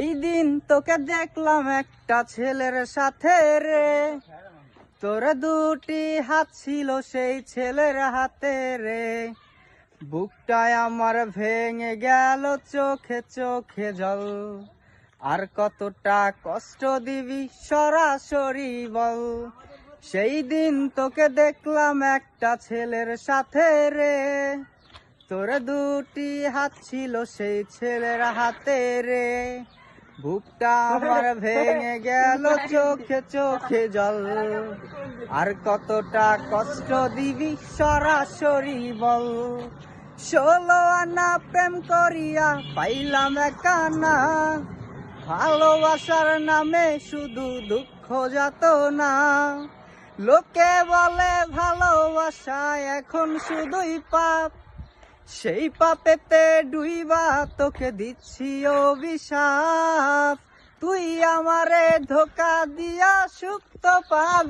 এই দিন তোকে দেখলাম একটা ছেলের সাথে রে, তোর দুটি হাত ছিল সেই ছেলের হাতে রে। বুকটায় আমার ভেঙে গেল, চোখে চোখে জল। আর কতটা কষ্ট দিবি সরাসরি বল। সেই দিন তোকে দেখলাম একটা ছেলের সাথে রে, তোর দুটি হাত ছিল সেই ছেলের হাতে রে। বুকটা আমার ভেঙে গেল, চোখে চোখে জল। আর কতটা কষ্ট দিবি সরাসরি বল। 16 আনা প্রেম করিয়া পাইলাম একানা, ভালোবাসার নামে শুধু দুঃখ যাতনা। লোকে বলে ভালোবাসা এখন শুধুই পাপ, সেই পাপেতে ডুইবা তোকে দিচ্ছি অভিশাপ। তুই আমারে ধোকা দিয়া সুখ তো পাবি।